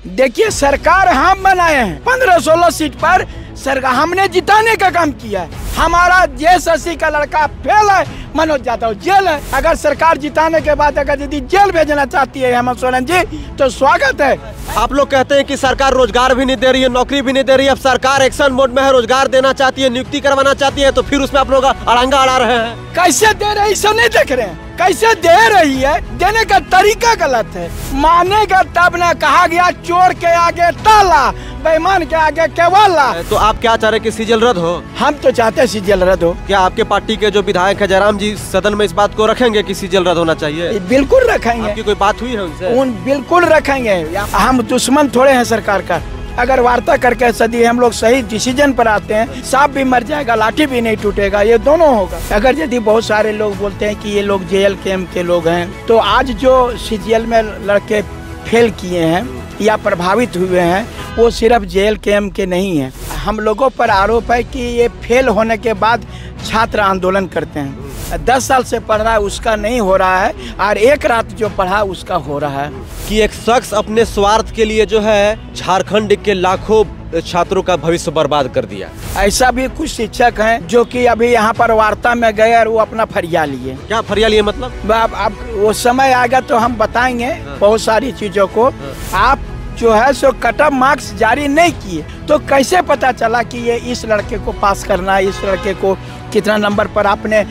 देखिए सरकार हम बनाए हैं 15-16 सीट पर सरकार हमने जिताने का काम किया है। हमारा JSSC का लड़का फेल है, मनोज यादव जेल है। अगर सरकार जिताने के बाद अगर यदि जेल भेजना चाहती है हेमंत सोरेन जी तो स्वागत है। आप लोग कहते हैं कि सरकार रोजगार भी नहीं दे रही है, नौकरी भी नहीं दे रही है। अब सरकार एक्शन मोड में है, रोजगार देना चाहती है, नियुक्ति करवाना चाहती है, तो फिर उसमें आप लोग अड़ंगा अड़ा रहे हैं। कैसे दे रही सब नहीं देख रहे हैं, कैसे दे रही है, देने का तरीका गलत है। मानेगा तब न, कहा गया चोर के आगे ताला, बेईमान के आगे केवाला। तो आप क्या चाह रहे हैं कि सीजल रद्द हो? हम तो चाहते हैं सीजल रद्द हो। क्या आपके पार्टी के जो विधायक है जयराम जी सदन में इस बात को रखेंगे कि सीजल रद्द होना चाहिए? बिल्कुल रखेंगे। आपकी कोई बात हुई है उनसे? बिल्कुल रखेंगे। हम दुश्मन थोड़े हैं सरकार का। अगर वार्ता करके सदी हम लोग सही डिसीजन पर आते हैं, सांप भी मर जाएगा लाठी भी नहीं टूटेगा, ये दोनों होगा। अगर यदि बहुत सारे लोग बोलते हैं कि ये लोग JLKM के लोग हैं, तो आज जो CGL में लड़के फेल किए हैं या प्रभावित हुए हैं वो सिर्फ JLKM के नहीं हैं। हम लोगों पर आरोप है कि ये फेल होने के बाद छात्र आंदोलन करते हैं। 10 साल से पढ़ रहा है उसका नहीं हो रहा है, और एक रात जो पढ़ा उसका हो रहा है। कि एक शख्स अपने स्वार्थ के लिए जो है झारखंड के लाखों छात्रों का भविष्य बर्बाद कर दिया। ऐसा भी कुछ शिक्षक हैं जो कि अभी यहाँ पर वार्ता में गए और वो अपना फरिया लिए। क्या फरिया लिए मतलब? अब वो समय आएगा तो हम बताएंगे बहुत सारी चीजों को। आप जो है सो कट ऑफ मार्क्स जारी नहीं किए तो कैसे पता चला कि ये इस लड़के को पास करना है, इस लड़के को कितना नंबर पर आपने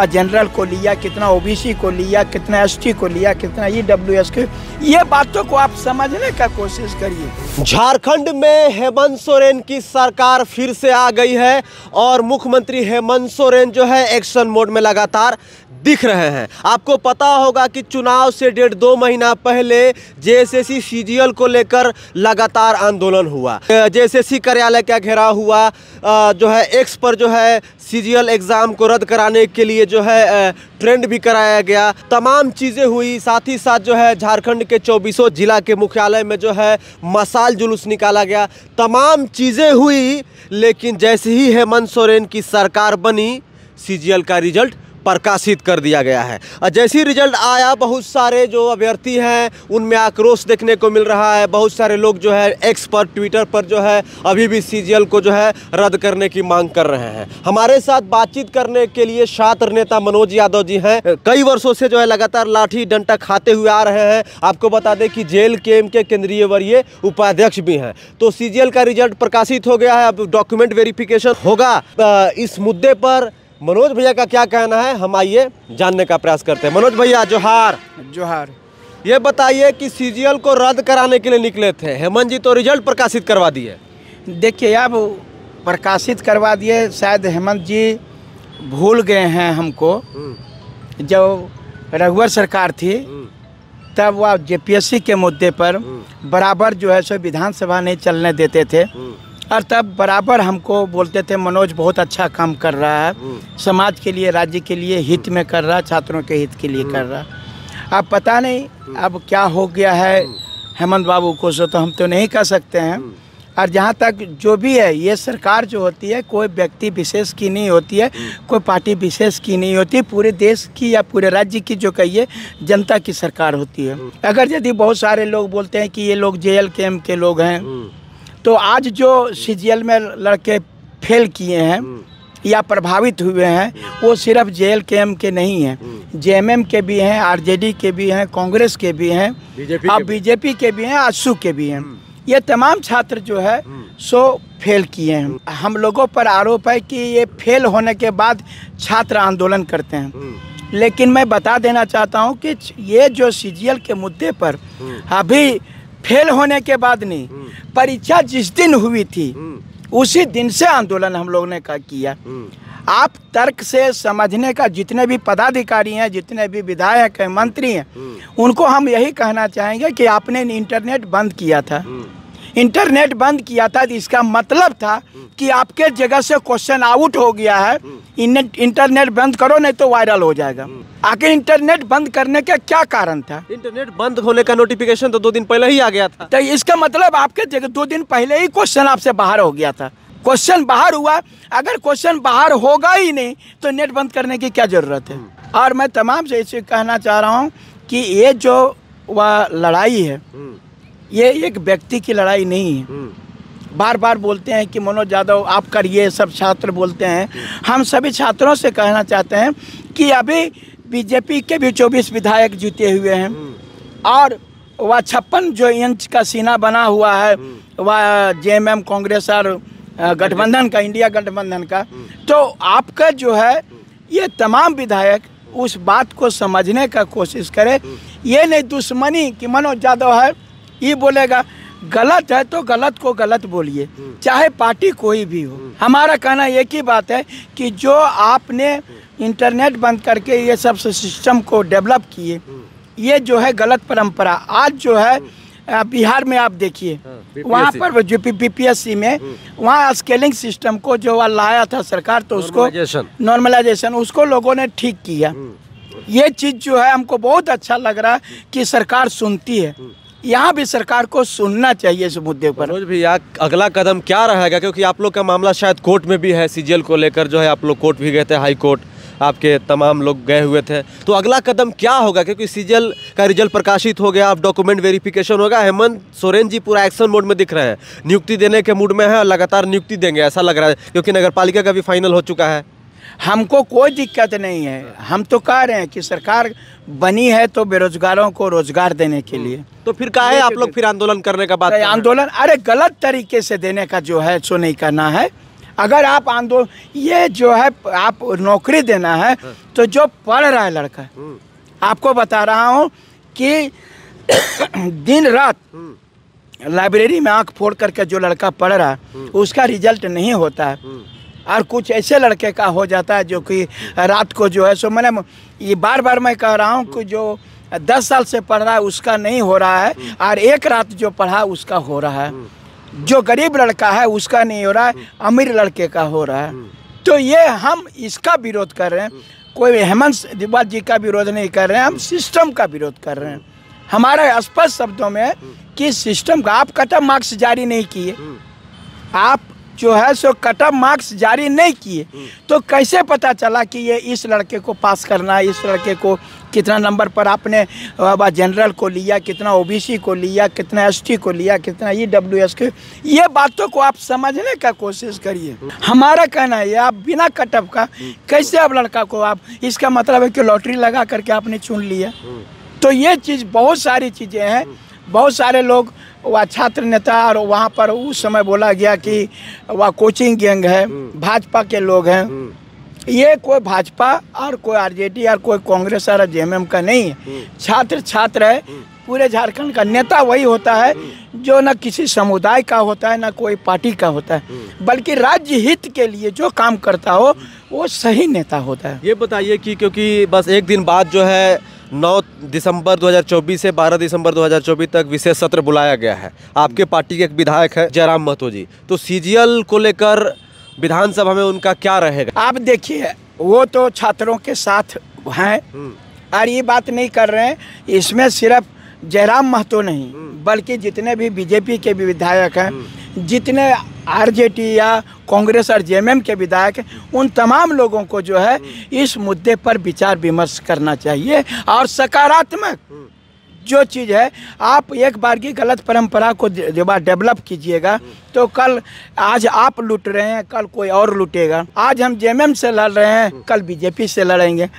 जनरल को लिया, कितना OBC को लिया, कितना ST को लिया, कितना EWS को। ये बातों को आप समझने का कोशिश करिए। झारखंड में हेमंत सोरेन की सरकार फिर से आ गई है और मुख्यमंत्री हेमंत सोरेन जो है एक्शन मोड में लगातार दिख रहे हैं। आपको पता होगा कि चुनाव से 1.5-2 महीना पहले JSSC CGL को लेकर लगातार आंदोलन हुआ। JSSC कार्यालय का घेराव हुआ, जो है X पर जो है CGL एग्ज़ाम को रद्द कराने के लिए जो है ट्रेंड भी कराया गया। तमाम चीज़ें हुई। साथ ही साथ जो है झारखंड के 24 जिला के मुख्यालय में जो है मशाल जुलूस निकाला गया। तमाम चीज़ें हुई, लेकिन जैसे ही हेमंत सोरेन की सरकार बनी CGL का रिजल्ट प्रकाशित कर दिया गया है। और जैसे ही रिजल्ट आया बहुत सारे जो अभ्यर्थी हैं उनमें आक्रोश देखने को मिल रहा है। बहुत सारे लोग जो है X पर, ट्विटर पर जो है अभी भी CGL को जो है रद्द करने की मांग कर रहे हैं। हमारे साथ बातचीत करने के लिए छात्र नेता मनोज यादव जी हैं। कई वर्षों से जो है लगातार लाठी डंडा खाते हुए आ रहे हैं। आपको बता दें कि JLKM के केंद्रीय वरीय उपाध्यक्ष भी हैं। तो CGL का रिजल्ट प्रकाशित हो गया है, अब डॉक्यूमेंट वेरिफिकेशन होगा। इस मुद्दे पर मनोज भैया का क्या कहना है, हम आइए जानने का प्रयास करते हैं। मनोज भैया जोहार। जोहार। ये बताइए कि CGL को रद्द कराने के लिए निकले थे, हेमंत जी तो रिजल्ट प्रकाशित करवा दिए। देखिए अब प्रकाशित करवा दिए, शायद हेमंत जी भूल गए हैं हमको। जब रघुवर सरकार थी तब वह JPSC के मुद्दे पर बराबर जो है सो विधानसभा नहीं चलने देते थे, और तब बराबर हमको बोलते थे मनोज बहुत अच्छा काम कर रहा है, समाज के लिए, राज्य के लिए हित में कर रहा है, छात्रों के हित के लिए कर रहा है। अब पता नहीं अब क्या हो गया है हेमंत बाबू को, सो तो हम तो नहीं कह सकते हैं। और जहाँ तक जो भी है, ये सरकार जो होती है कोई व्यक्ति विशेष की नहीं होती है, कोई पार्टी विशेष की नहीं होती, पूरे देश की या पूरे राज्य की जो कहिए जनता की सरकार होती है। अगर यदि बहुत सारे लोग बोलते हैं कि ये लोग JLKM के लोग हैं, तो आज जो CGL में लड़के फेल किए हैं या प्रभावित हुए हैं वो सिर्फ JLKM के नहीं हैं, JMM के भी हैं, RJD के भी हैं, कांग्रेस के भी हैं, अब BJP के भी हैं, ASU के भी हैं। ये तमाम छात्र जो है सो फेल किए हैं। हम लोगों पर आरोप है कि ये फेल होने के बाद छात्र आंदोलन करते हैं, लेकिन मैं बता देना चाहता हूँ कि ये जो CGL के मुद्दे पर अभी फेल होने के बाद नहीं, परीक्षा जिस दिन हुई थी उसी दिन से आंदोलन हम लोगों ने किया। आप तर्क से समझने का, जितने भी पदाधिकारी हैं, जितने भी विधायक हैं, मंत्री हैं, उनको हम यही कहना चाहेंगे कि आपने इंटरनेट बंद किया था। इंटरनेट बंद किया था, इसका मतलब था कि आपके जगह से क्वेश्चन आउट हो गया है, इंटरनेट बंद करो नहीं तो वायरल हो जाएगा। आखिर इंटरनेट बंद करने का क्या कारण था? इंटरनेट बंद होने का नोटिफिकेशन तो 2 दिन पहले ही आ गया था। तो इसका मतलब आपके जगह 2 दिन पहले ही क्वेश्चन आपसे बाहर हो गया था। क्वेश्चन बाहर हुआ, अगर क्वेश्चन बाहर होगा ही नहीं तो नेट बंद करने की क्या जरूरत है? और मैं तमाम से इसे कहना चाह रहा हूँ कि ये जो वह लड़ाई है ये एक व्यक्ति की लड़ाई नहीं है। बार बार बोलते हैं कि मनोज यादव आप करिए, सब छात्र बोलते हैं। हम सभी छात्रों से कहना चाहते हैं कि अभी बीजेपी के भी 24 विधायक जीते हुए हैं और वह 56 जो इंच का सीना बना हुआ है वह जेएमएम कांग्रेस और गठबंधन का, इंडिया गठबंधन का। तो आपका जो है ये तमाम विधायक उस बात को समझने का कोशिश करे। ये नहीं दुश्मनी कि मनोज यादव है ये बोलेगा, गलत है तो गलत को गलत बोलिए, चाहे पार्टी कोई भी हो। हमारा कहना एक ही बात है कि जो आपने इंटरनेट बंद करके ये सब सिस्टम को डेवलप किए, ये जो है गलत परंपरा। आज जो है बिहार में आप देखिए, वहाँ पर जो बीपीएससी में वहाँ स्केलिंग सिस्टम को जो लाया था सरकार, तो उसको नॉर्मलाइजेशन उसको लोगों ने ठीक किया। ये चीज़ जो है हमको बहुत अच्छा लग रहा है कि सरकार सुनती है। यहाँ भी सरकार को सुनना चाहिए इस मुद्दे पर। मनोज भैया, अगला कदम क्या रहेगा, क्योंकि आप लोग का मामला शायद कोर्ट में भी है, सीजीएल को लेकर जो है आप लोग कोर्ट भी गए थे, हाई कोर्ट आपके तमाम लोग गए हुए थे, तो अगला कदम क्या होगा? क्योंकि सीजीएल का रिजल्ट प्रकाशित हो गया, अब डॉक्यूमेंट वेरिफिकेशन होगा। हेमंत सोरेन जी पूरा एक्शन मोड में दिख रहे हैं, नियुक्ति देने के मूड में है और लगातार नियुक्ति देंगे ऐसा लग रहा है, क्योंकि नगर पालिका का भी फाइनल हो चुका है। हमको कोई दिक्कत नहीं है। हम तो कह रहे हैं कि सरकार बनी है तो बेरोजगारों को रोजगार देने के लिए। तो फिर क्या है आप लोग फिर आंदोलन करने का बात? आंदोलन अरे गलत तरीके से देने का जो है सो नहीं करना है। अगर आप आंदोलन ये जो है आप नौकरी देना है तो जो पढ़ रहा है लड़का, आपको बता रहा हूँ कि दिन रात लाइब्रेरी में आंख फोड़ करके जो लड़का पढ़ रहा है उसका रिजल्ट नहीं होता है, और कुछ ऐसे लड़के का हो जाता है जो कि रात को जो है सो मैंने ये बार बार मैं कह रहा हूँ कि जो 10 साल से पढ़ रहा है उसका नहीं हो रहा है, और एक रात जो पढ़ा उसका हो रहा है। जो गरीब लड़का है उसका नहीं हो रहा है, अमीर लड़के का हो रहा है। तो ये हम इसका विरोध कर रहे हैं, कोई हेमंत जी का विरोध नहीं कर रहे हैं, हम सिस्टम का विरोध कर रहे हैं। हमारा स्पष्ट शब्दों में है कि सिस्टम का आप कट ऑफ मार्क्स जारी नहीं किए, आप जो है सो कट ऑफ मार्क्स जारी नहीं किए, तो कैसे पता चला कि ये इस लड़के को पास करना है, इस लड़के को कितना नंबर पर आपने जनरल को लिया, कितना ओबीसी को लिया, कितना एसटी को लिया, कितना ईडब्ल्यूएस को, ये बातों को आप समझने का कोशिश करिए। हमारा कहना है आप बिना कट ऑफ का कैसे आप लड़का को आप, इसका मतलब है कि लॉटरी लगा करके आपने चुन लिया। तो ये चीज़ बहुत सारी चीज़ें हैं। बहुत सारे लोग वह छात्र नेता और वहाँ पर उस समय बोला गया कि वह कोचिंग गैंग है, भाजपा के लोग हैं। ये कोई भाजपा और कोई आरजेडी और कोई कांग्रेस और जेएमएम का नहीं है, छात्र है। पूरे झारखंड का नेता वही होता है जो न किसी समुदाय का होता है न कोई पार्टी का होता है, बल्कि राज्य हित के लिए जो काम करता हो वो सही नेता होता है। ये बताइए कि क्योंकि बस एक दिन बाद जो है 9 दिसंबर 2024 से 12 दिसंबर 2024 तक विशेष सत्र बुलाया गया है। आपके पार्टी के एक विधायक है जयराम महतो जी, तो सीजीएल को लेकर विधानसभा में उनका क्या रहेगा? आप देखिए, वो तो छात्रों के साथ हैं और ये बात नहीं कर रहे हैं। इसमें सिर्फ जयराम महतो नहीं बल्कि जितने भी बीजेपी के भी विधायक हैं, जितने आरजेडी या कांग्रेस और जेएमएम के विधायक हैं, उन तमाम लोगों को जो है इस मुद्दे पर विचार विमर्श करना चाहिए और सकारात्मक जो चीज़ है, आप एक बार की गलत परंपरा को जो बार डेवलप कीजिएगा तो कल आज आप लूट रहे हैं, कल कोई और लूटेगा। आज हम जेएमएम से लड़ रहे हैं, कल बीजेपी से लड़ेंगे।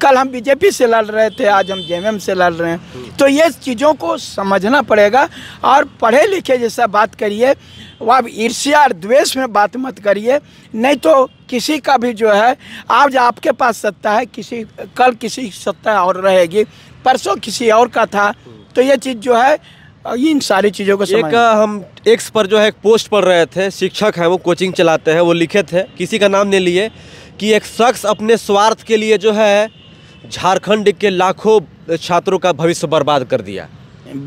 कल हम बीजेपी से लड़ रहे थे, आज हम जेएमएम से लड़ रहे हैं। तो ये चीज़ों को समझना पड़ेगा और पढ़े लिखे जैसा बात करिए, वह ईर्ष्या और द्वेष में बात मत करिए, नहीं तो किसी का भी जो है आज आपके पास सत्ता है, कल किसी सत्ता और रहेगी, परसों किसी और का था। तो ये चीज़ जो है इन सारी चीज़ों को एक हम एक्स पर जो है एक पोस्ट पढ़ रहे थे, शिक्षक हैं वो कोचिंग चलाते हैं, वो लिखे थे, किसी का नाम नहीं लिए, कि एक शख्स अपने स्वार्थ के लिए जो है झारखंड के लाखों छात्रों का भविष्य बर्बाद कर दिया।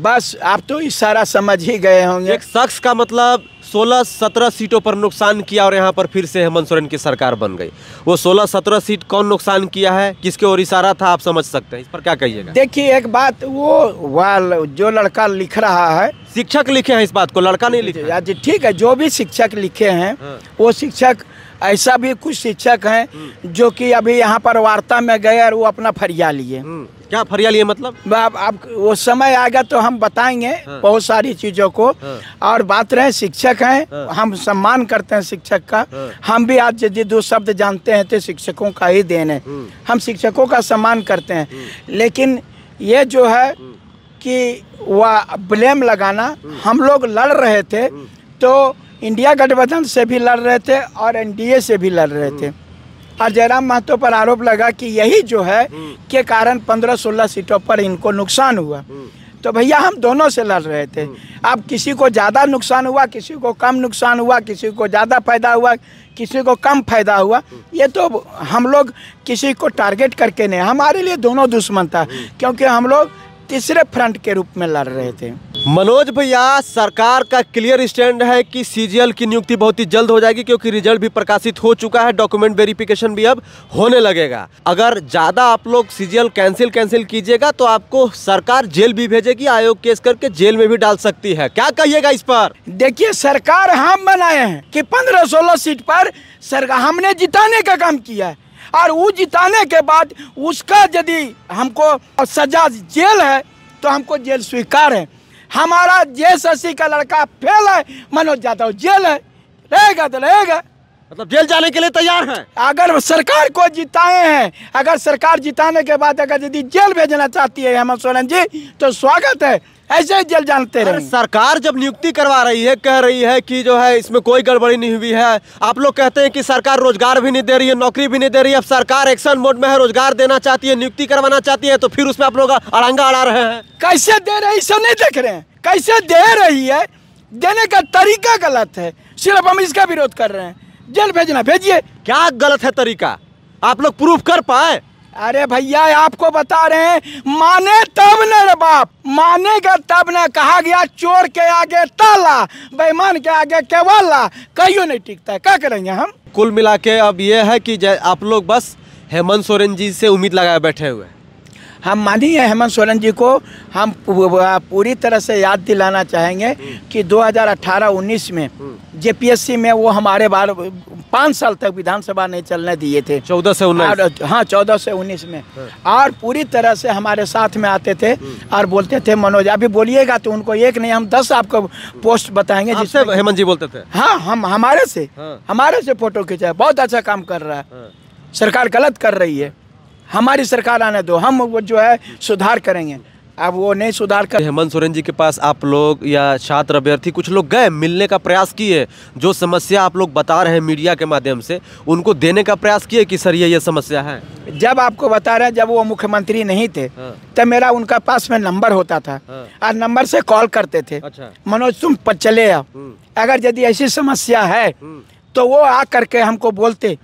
बस आप तो इशारा समझ ही गए होंगे। एक शख्स का मतलब 16-17 सीटों पर नुकसान किया और यहाँ पर फिर से हेमंत सोरेन की सरकार बन गई। वो 16-17 सीट कौन नुकसान किया है, किसके ओर इशारा था, आप समझ सकते हैं। इस पर क्या कहिएगा? देखिए एक बात, वो जो लड़का लिख रहा है, शिक्षक लिखे हैं इस बात को, लड़का नहीं लिखे। जी ठीक है, जो भी शिक्षक लिखे हैं वो शिक्षक ऐसा भी कुछ शिक्षक हैं जो कि अभी यहाँ पर वार्ता में गए और वो अपना फरिया लिए। क्या फरिया लिए मतलब? अब वो समय आएगा तो हम बताएंगे बहुत सारी चीज़ों को। और बात रहे शिक्षक हैं, हम सम्मान करते हैं शिक्षक का। हम भी आज यदि दो शब्द जानते हैं तो शिक्षकों का ही देन है। हम शिक्षकों का सम्मान करते हैं, लेकिन ये जो है कि वह ब्लेम लगाना, हम लोग लड़ रहे थे तो इंडिया गठबंधन से भी लड़ रहे थे और एनडीए से भी लड़ रहे थे, और जयराम महतो पर आरोप लगा कि यही जो है के कारण 15-16 सीटों पर इनको नुकसान हुआ। तो भैया हम दोनों से लड़ रहे थे। अब किसी को ज़्यादा नुकसान हुआ, किसी को कम नुकसान हुआ, किसी को ज़्यादा फायदा हुआ, किसी को कम फायदा हुआ, ये तो हम लोग किसी को टारगेट करके नहीं, हमारे लिए दोनों दुश्मन था, क्योंकि हम लोग तीसरे फ्रंट के रूप में लड़ रहे थे। मनोज भैया, सरकार का क्लियर स्टैंड है कि सीजीएल की नियुक्ति बहुत ही जल्द हो जाएगी, क्योंकि रिजल्ट भी प्रकाशित हो चुका है, डॉक्यूमेंट वेरिफिकेशन भी अब होने लगेगा। अगर ज़्यादा आप लोग सीजीएल कैंसिल कीजिएगा तो आपको सरकार जेल भी भेजेगी, आयोग केस करके जेल में भी डाल सकती है। क्या कहिएगा इस पर? देखिए, सरकार हम बनाए हैं कि 15-16 सीट पर सरकार हमने जिताने का काम किया है, और वो जिताने के बाद उसका यदि हमको सजा जेल है तो हमको जेल स्वीकार है। हमारा JSSC का लड़का फेल है, मनोज यादव जेल है, रहेगा तो रहेगा, मतलब जेल जाने के लिए तैयार है। अगर सरकार को जिताए हैं, अगर सरकार जिताने के बाद अगर यदि जेल भेजना चाहती है हेमंत सोरेन जी तो स्वागत है, ऐसे ही जेल जानते रहे। सरकार जब नियुक्ति करवा रही है, कह रही है कि जो है इसमें कोई गड़बड़ी नहीं हुई है। आप लोग कहते हैं कि सरकार रोजगार भी नहीं दे रही है, नौकरी भी नहीं दे रही है। अब सरकार एक्शन मोड में है, रोजगार देना चाहती है, नियुक्ति करवाना चाहती है, तो फिर उसमें आप लोग अड़ंगा अड़ा रहे हैं। कैसे दे रही है सब नहीं देख रहे हैं, कैसे दे रही है, देने का तरीका गलत है, सिर्फ हम इसका विरोध कर रहे हैं। जेल भेजना भेजिए। क्या गलत है तरीका, आप लोग प्रूफ कर पाए? अरे भैया, आपको बता रहे हैं, माने तब न रे बाप, मानेगा तब न। कहा गया चोर के आगे ताला, बेईमान के आगे केवाला, कहियो नहीं टिकता है। क्या करेंगे हम? कुल मिला के अब ये है कि आप लोग बस हेमंत सोरेन जी से उम्मीद लगाए बैठे हुए हैं। हम मानिए हेमंत सोरेन जी को हम पूरी तरह से याद दिलाना चाहेंगे कि 2018-19 में JPSC में वो हमारे बार 5 साल तक विधानसभा नहीं चलने दिए थे। 14 से 19। हाँ, 14 से 19 में। और पूरी तरह से हमारे साथ में आते थे और बोलते थे, मनोज अभी बोलिएगा तो उनको एक नहीं हम 10 आपको पोस्ट बताएंगे जिससे हेमंत जी बोलते थे। हाँ, हम हमारे से फोटो खींचा, बहुत अच्छा काम कर रहा है, सरकार गलत कर रही है, हमारी सरकार आने दो, हम वो जो है सुधार करेंगे। अब वो नहीं सुधार कर। हेमंत सोरेन जी के पास आप लोग या छात्र अभ्यर्थी कुछ लोग गए, मिलने का प्रयास किए, जो समस्या आप लोग बता रहे हैं मीडिया के माध्यम से उनको देने का प्रयास किए कि सर ये समस्या है? जब आपको बता रहे हैं, जब वो मुख्यमंत्री नहीं थे तब मेरा उनका पास में नंबर होता था और नंबर से कॉल करते थे। अच्छा। मनोज तुम चले आओ, अगर यदि ऐसी समस्या है तो वो आ करके हमको बोलते।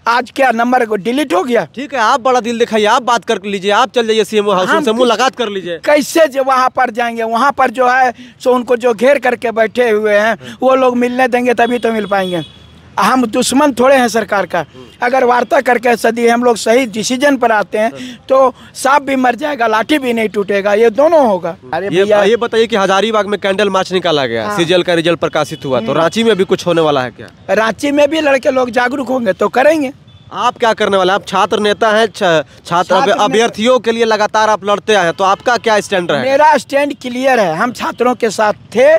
आज क्या नंबर डिलीट हो गया? ठीक है, आप बड़ा दिल दिखाइए, आप बात कर लीजिए, आप चल जाइए CMO हाउस से मुलाकात कर लीजिए। कैसे जो वहाँ पर जाएंगे? वहाँ पर जो है सो उनको जो घेर करके बैठे हुए हैं वो लोग मिलने देंगे तभी तो मिल पाएंगे। हम दुश्मन थोड़े हैं सरकार का। अगर वार्ता करके सदी हम लोग सही डिसीजन पर आते हैं तो सांप भी मर जाएगा, लाठी भी नहीं टूटेगा, ये दोनों होगा। अरे ये बताइए कि हजारीबाग में कैंडल मार्च निकाला गया, सीजीएल का रिजल्ट प्रकाशित हुआ, तो रांची में भी कुछ होने वाला है क्या? रांची में भी लड़के लोग जागरूक होंगे तो करेंगे। आप क्या करने वाले? आप छात्र नेता हैं, छात्र अभ्यर्थियों के लिए लगातार आप लड़ते आए हैं, तो आपका क्या स्टैंड है? मेरा स्टैंड क्लियर है, हम छात्रों के साथ थे,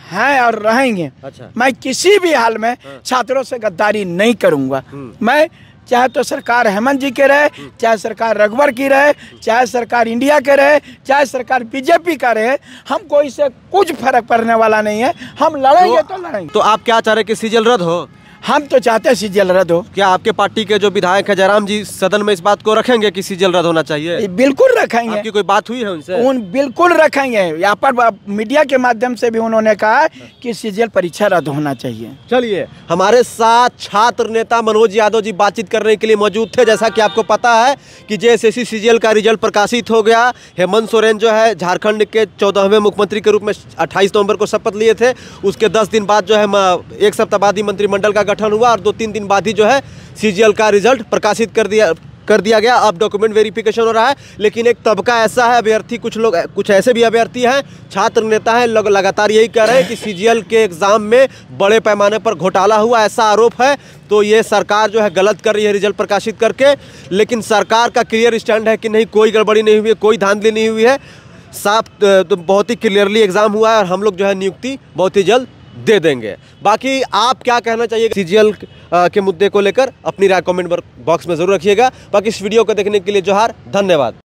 हैं और रहेंगे। अच्छा। मैं किसी भी हाल में छात्रों से गद्दारी नहीं करूंगा। मैं चाहे तो सरकार हेमंत जी के रहे, चाहे सरकार रघुवर की रहे, चाहे सरकार इंडिया के रहे, चाहे सरकार BJP का रहे, हमको इससे कुछ फर्क पड़ने वाला नहीं है। हम लड़ेंगे तो लड़ेंगे। तो आप क्या चाह रहे हैं कि सीजीएल रद्द हो? हम तो चाहते हैं सीजीएल रद्द हो। क्या आपके पार्टी के जो विधायक है जयराम जी सदन में इस बात को रखेंगे कि सीजीएल रद्द होना चाहिए? बिल्कुल रखेंगे। आपकी कोई बात हुई है उनसे? बिल्कुल रखेंगे। यहाँ पर मीडिया के माध्यम से भी उन्होंने कहा कि सीजीएल परीक्षा रद्द होना चाहिए। चलिए, हमारे साथ छात्र नेता मनोज यादव जी बातचीत करने के लिए मौजूद थे। जैसा कि आपको पता है कि JSSC सीजीएल का रिजल्ट प्रकाशित हो गया। हेमंत सोरेन जो है झारखंड के 14वें मुख्यमंत्री के रूप में 28 नवंबर को शपथ लिए थे। उसके 10 दिन बाद जो है 1 सप्ताह बाद ही मंत्रिमंडल का गठन हुआ और 2-3 दिन बाद ही जो है सीजीएल का रिजल्ट प्रकाशित कर दिया कर दिया गया, अब डॉक्यूमेंट वेरिफिकेशन हो रहा है। लेकिन एक तबका ऐसा है अभ्यर्थी, कुछ ऐसे भी अभ्यर्थी हैं, छात्र नेता हैं, लोग लगातार यही कह रहे हैं कि सीजीएल के एग्ज़ाम में बड़े पैमाने पर घोटाला हुआ, ऐसा आरोप है। तो ये सरकार जो है गलत कर रही है रिजल्ट प्रकाशित करके। लेकिन सरकार का क्लियर स्टैंड है कि नहीं, कोई गड़बड़ी नहीं हुई है, कोई धांधली नहीं हुई है, साफ तो बहुत ही क्लियरली एग्ज़ाम हुआ है और हम लोग जो है नियुक्ति बहुत ही जल्द दे देंगे। बाकी आप क्या कहना चाहिए सीजीएल के मुद्दे को लेकर, अपनी राय कमेंट बॉक्स में ज़रूर रखिएगा। बाकी इस वीडियो को देखने के लिए जोहार, धन्यवाद।